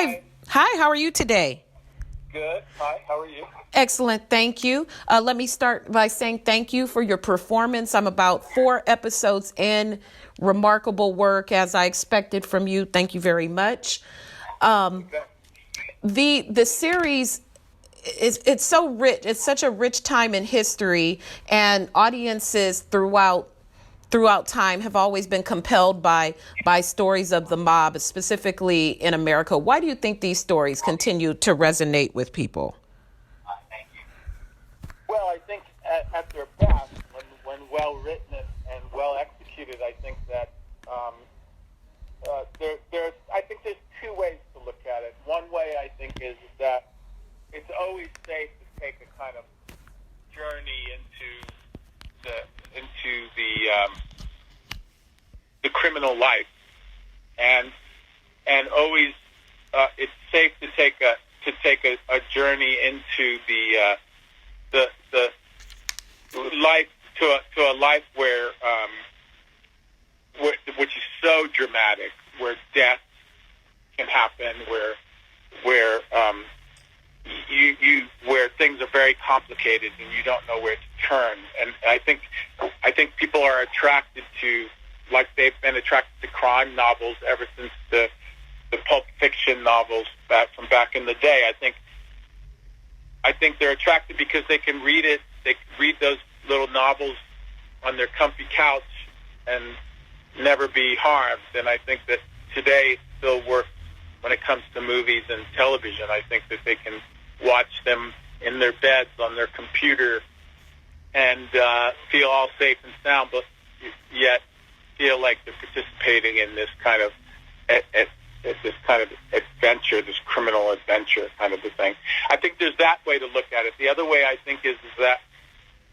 Hi. Hi, how are you today? Good. Hi, how are you? Excellent, thank you. Let me start by saying thank you for your performance. I'm about 4 episodes in. Remarkable work, as I expected from you. Thank you very much. Okay. The series is it's so rich. It's such a rich time in history, and audiences throughout time have always been compelled by stories of the mob, specifically in America. Why do you think these stories continue to resonate with people? Well, I think at their best, when well written and well executed, I think that I think there's two ways to look at it. One way I think is that it's always safe to take a kind of journey into the criminal life, and always it's safe to take a journey into the life to a life where which is so dramatic, where death can happen, where where things are very complicated and you don't know where to turn. And I think people are attracted to, like they've been attracted to crime novels ever since the Pulp Fiction novels from back in the day. I think they're attracted because they can read it. They can read those little novels on their comfy couch and never be harmed. And I think that today still works when it comes to movies and television. I think that they can watch them in their beds on their computer and feel all safe and sound, but yet feel like they're participating in this kind of adventure, this criminal adventure kind of a thing. I think there's that way to look at it. The other way I think is that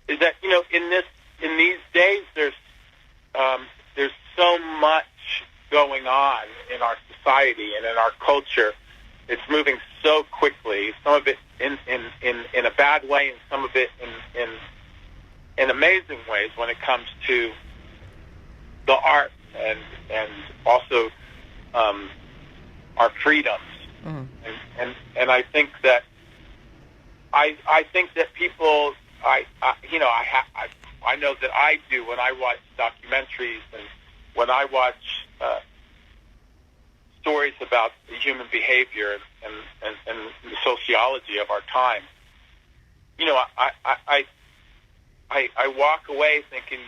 in these days there's so much going on in our society and in our culture. It's moving so quickly. Some of it in a bad way, and some of it in amazing ways when it comes to the art and also our freedoms. Mm. And I think that people I know that I do when I watch documentaries and when I watch stories about the human behavior and the sociology of our time. I walk away thinking,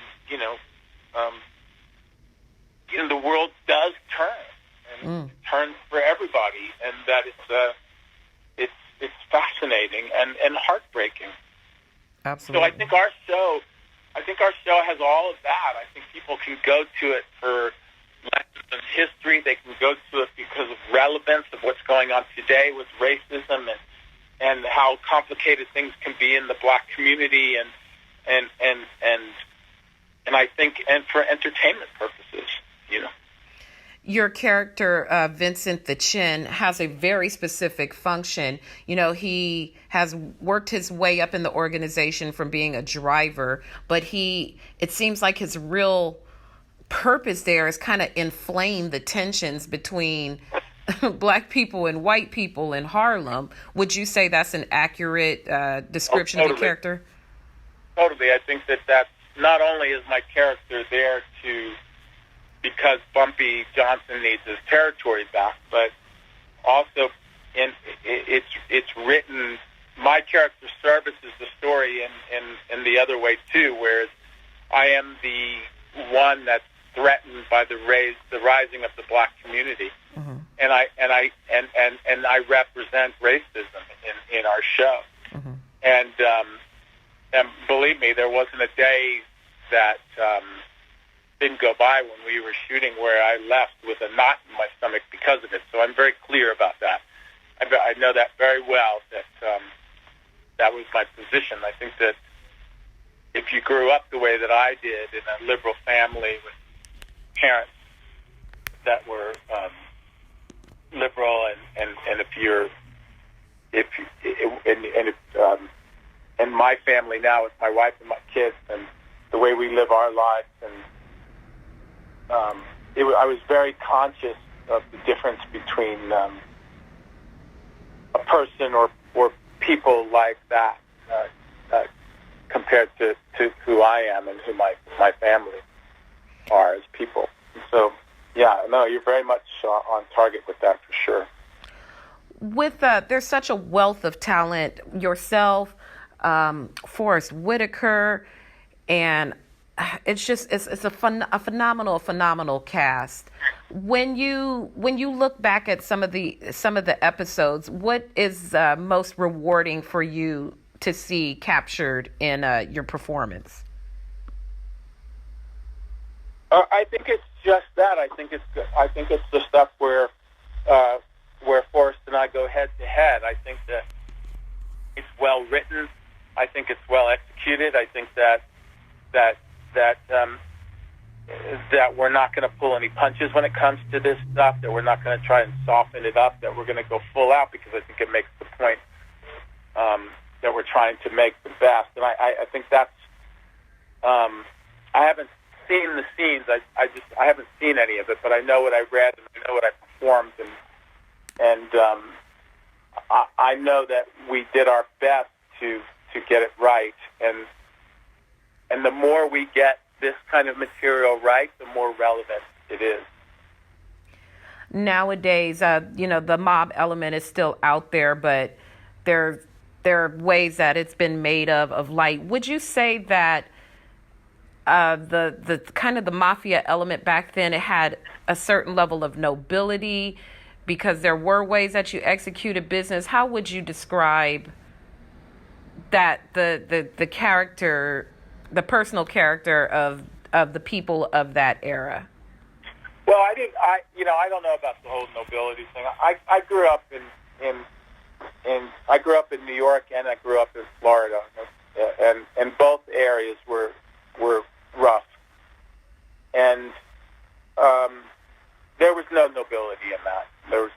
the world does turn, and it turns for everybody, and that it's fascinating and heartbreaking. Absolutely. So I think our show has all of that. I think people can go to it for lessons in history. They can go to it because of relevance of what's going on today with racism and how complicated things can be in the black community, and I think, and for entertainment purposes, Your character, Vincent the Chin, has a very specific function. He has worked his way up in the organization from being a driver, but it seems like his real purpose there is kind of inflame the tensions between black people and white people in Harlem. Would you say that's an accurate description of your character? Totally. I think that's not only is my character there because Bumpy Johnson needs his territory back, but also it's written. My character services the story in the other way too, whereas I am the one that's threatened by the rising of the black community, mm-hmm. and I represent racism in our show, mm-hmm. And believe me, there wasn't a day that didn't go by when we were shooting where I left with a knot in my stomach because of it. So I'm very clear about that. I know that very well, that that was my position. I think that if you grew up the way that I did in a liberal family with parents that were liberal, and and my family now with my wife and my kids and the way we live our lives, and I was very conscious of the difference between person or people like that compared to who I am and who my family are as people. So, yeah, no, you're very much on target with that for sure. With there's such a wealth of talent, yourself, Forrest Whitaker, and it's a phenomenal cast. When you look back at some of the episodes, what is most rewarding for you to see captured in your performance? I think it's just that. I think it's the stuff where Forrest and I go head to head. I think that it's well written. I think it's well executed. I think that we're not going to pull any punches when it comes to this stuff. That we're not going to try and soften it up. That we're going to go full out because I think it makes the point that we're trying to make the best. And I think that's. I haven't seen the scenes. I haven't seen any of it, but I know what I read and I know what I performed, and I know that we did our best to get it right, and the more we get this kind of material right, the more relevant it is. Nowadays, the mob element is still out there, but there are ways that it's been made of light. Would you say that the kind of the mafia element back then, it had a certain level of nobility because there were ways that you executed business? How would you describe that the character, the personal character of the people of that era? Well, I don't know about the whole nobility thing. I grew up in I grew up in New York and I grew up in Florida, and both areas were rough, and there was no nobility in that. There's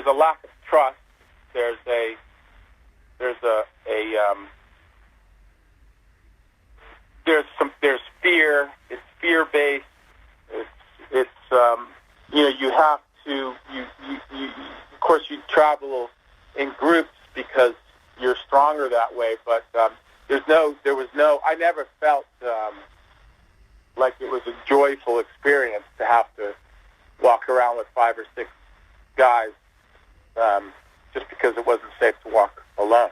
a lack of trust. There's fear. It's fear based. You have to of course you travel in groups because you're stronger that way. But I never felt like it was a joyful experience to have to walk around with 5 or 6 guys just because it wasn't safe to walk alone.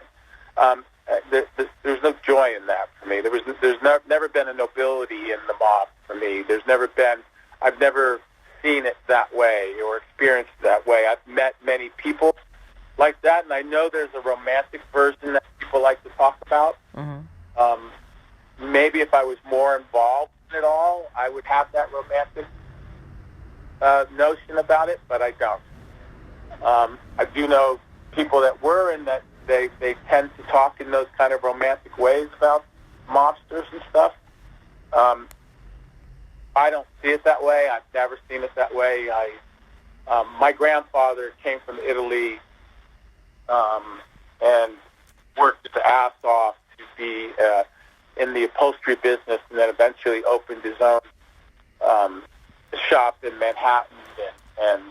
There's no joy in that for me. There's never been a nobility in the mob for me. I've never seen it that way or experienced it that way. I've met many people like that, and I know there's a romantic version that people like to talk about. Mm-hmm. Maybe if I was more involved in it all, I would have that romantic notion about it, but I don't. I do know people that were, and that they tend to talk in those kind of romantic ways about mobsters and stuff. I don't see it that way. I've never seen it that way. My grandfather came from Italy and worked his ass off to be in the upholstery business, and then eventually opened his own shop in Manhattan. And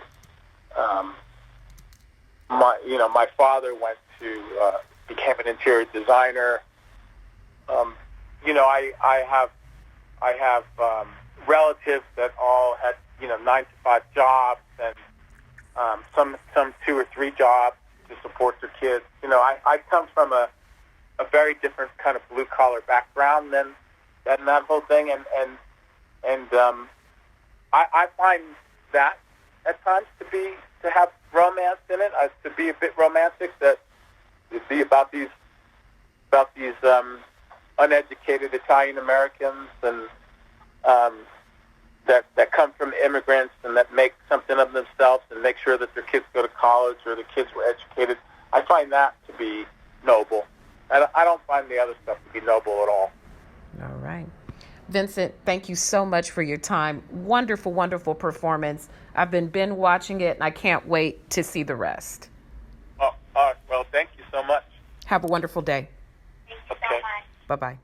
my father went to became an interior designer. I have relatives that all had 9-to-5 jobs, and some 2 or 3 jobs to support their kids. I come from a very different kind of blue collar background than that whole thing, and I find that at times to have romance in it, to be a bit romantic, that to be about these uneducated Italian Americans and that come from immigrants and that make something of themselves and make sure that their kids go to college or the kids were educated. I find that to be noble. I don't find the other stuff to be noble at all. All right. Vincent, thank you so much for your time. Wonderful, wonderful performance. I've been watching it, and I can't wait to see the rest. Oh, well, thank you so much. Have a wonderful day. Thank you so much. Bye-bye.